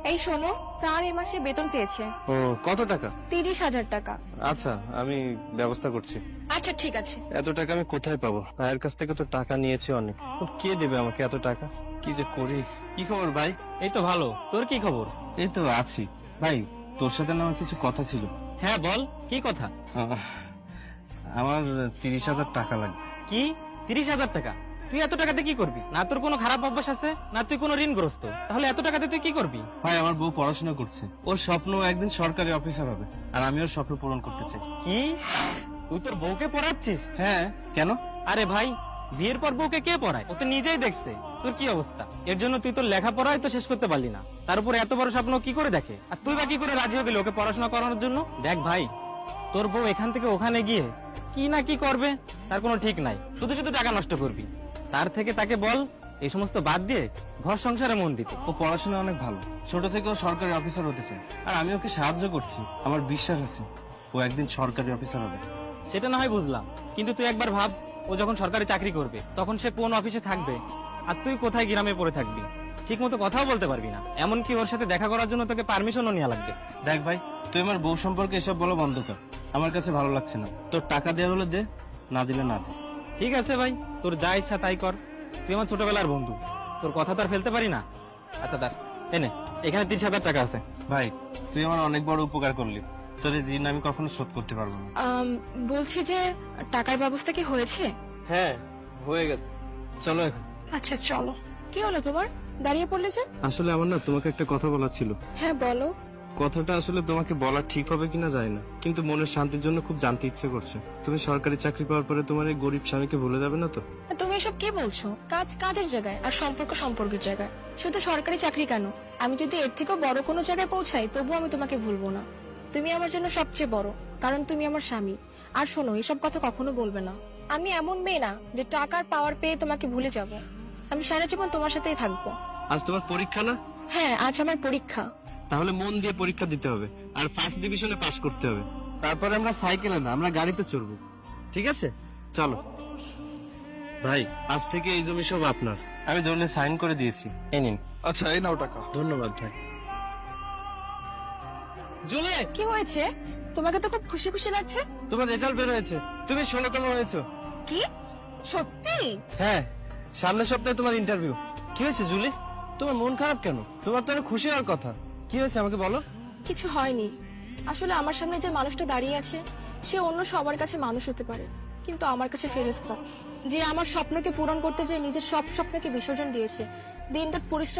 এই শোনো, স্যার এই মাসে বেতন চেয়েছে। ও কত টাকা? 30,000 টাকা। আচ্ছা আমি ব্যবস্থা করছি। আচ্ছা ঠিক আছে। এত টাকা আমি কোথায় পাবো? ভাইয়ের কাছ থেকে তো টাকা নিয়েছি অনেক। কে দেবে আমাকে এত টাকা? কি যে করি। কি খবর ভাই? এই তো ভালো। তোর কি খবর? এই তো আছি। ভাই তোর সাথে না আমার কিছু কথা ছিল। হ্যাঁ বল, কি কথা? আমার 30,000 টাকা লাগবে। কি 30,000 টাকা? তুই এত টাকাতে কি করবি? না তোর কোনো খারাপ অভ্যাস আছে, না তুই কোনো ঋণগ্রস্ত। তাহলে এত টাকাতে তুই কি করবি? ভাই আমার বউ পড়াশোনা করছে, ওর স্বপ্ন একদিন সরকারি অফিসার হবে, আর আমি ওর স্বপ্ন পূরণ করতে চাই। কি তুই তোর বউকে পড়াচ্ছিস? হ্যাঁ কেন? আরে ভাই, বিয়ের পর বউকে কে পড়ায়? ও তো নিজেই দেখছে তোর কি অবস্থা। এর জন্য তুই তোর লেখাপড়াই তো শেষ করতে পারলি না, তার উপর এত বড় স্বপ্ন কি করে দেখে? আর তুই বা কি করে রাজি হবি ওকে পড়াশোনা করানোর জন্য? দেখ ভাই, তোর বউ এখান থেকে ওখানে গিয়ে কি না কি করবে তার কোনো ঠিক নাই। শুধু শুধু টাকা নষ্ট করবি। তার থেকে তাকে বল এই সমস্ত বাদ দিয়ে ঘর সংসারে মন দিতে। ও পড়াশোনা অনেক ভালো, ছোট থেকে ও সরকারি অফিসার হতে চায়, আর আমি ওকে সাহায্য করছি। আমার বিশ্বাস আছে ও একদিন সরকারি অফিসার হবে। সেটা না হয় বুঝলাম, কিন্তু তুই একবার ভাব, ও যখন সরকারি চাকরি করবে তখন সে কোন অফিসে থাকবে, আর তুই কোথায় গ্রামে পড়ে থাকবি? ঠিক মতো কথাও বলতে পারবি না, এমনকি ওর সাথে দেখা করার জন্য তোকে পারমিশনও নেওয়া লাগবে। দেখ ভাই, তুই আমার বউ সম্পর্কে এসব বলা বন্ধ কর, আমার কাছে ভালো লাগছে না। তোর টাকা দেওয়া হলে দে, না দিলে না দে। ঠিক আছে ভাই, তোর যা ইচ্ছা তাই কর। তুই আমার ছোটবেলার বন্ধু, তোর কথা তো আর ফেলতে পারি না। আচ্ছা দাঁড়, এনে এখানে 30,000 টাকা আছে। ভাই তুই আমার অনেক বড় উপকার করলি, তোর এই ঋণ আমি কখনো শোধ করতে পারবো না। বলছি যে টাকার ব্যবস্থা কি হয়েছে? হ্যাঁ হয়ে গেছে, চলো এখন। আচ্ছা চলো। কি হলো তোমার, দাঁড়িয়ে পড়লে যে? আসলে আমার না তোমাকে একটা কথা বলার ছিল। হ্যাঁ বলো। কথাটা আসলে তোমাকে বলা ঠিক হবে কিনা জানি না, কিন্তু মনের শান্তির জন্য খুব জানতে ইচ্ছে করছে। তুমি সরকারি চাকরি পাওয়ার পরে তোমার এই গরিব স্বামীকে ভুলে যাবে না তো? তুমি এসব কি বলছো? কাজ কাজের জায়গায়, আর সম্পর্ক সম্পর্কের জায়গায়। শুধু সরকারি চাকরি কেন, আমি যদি এর থেকেও বড় কোনো জায়গায় পৌঁছাই তবুও আমি তোমাকে ভুলবো না। তুমি আমার জন্য সবচেয়ে বড়, কারণ তুমি আমার স্বামী। আর শোনো, এসব কথা কখনো বলবে না। আমি এমন মেয়ে না যে টাকার পাওয়ার পেয়ে তোমাকে ভুলে যাব। আমি সারা জীবন তোমার সাথেই থাকবো। আজ তোমার পরীক্ষা না? হ্যাঁ, আজ আমার পরীক্ষা। তাহলে মন দিয়ে পরীক্ষা দিতে হবে, আর ফার্স্ট ডিভিশনে পাস করতে হবে। তারপরে আমরা সাইকেলে না, আমরা গাড়িতে চড়বো। ঠিক আছে, চলো। ভাই আজ থেকে এই জমি সব আপনার, আমি জরুরি সাইন করে দিয়েছি। এই নিন। আচ্ছা এই নাও টাকা। ধন্যবাদ ভাই। জুলে, কি হয়েছে? তোমাকে তো খুব খুশি খুশি লাগছে। তোমার রেজাল্ট বের হয়েছে, তুমি ষোলতম হয়েছো। কি সত্যি? হ্যাঁ, সামনের সপ্তাহে তোমার ইন্টারভিউ। কি হয়েছে জুলি, তোমার মন খারাপ কেন? তোমার তো অনেক খুশি হওয়ার কথা। কি হয়েছে আমাকে বলো। কিছু হয়নি। আসলে আমার সামনে যে মানুষটা দাঁড়িয়ে আছে, সে অন্য সবার কাছে মানুষ হতে পারে, কিন্তু আমার কাছে ফেরেশতা। যে আমার স্বপ্নকে পূরণ করতে যে নিজের সব স্বপ্নকে বিসর্জন দিয়েছে, দিনরাত পরিশ্রম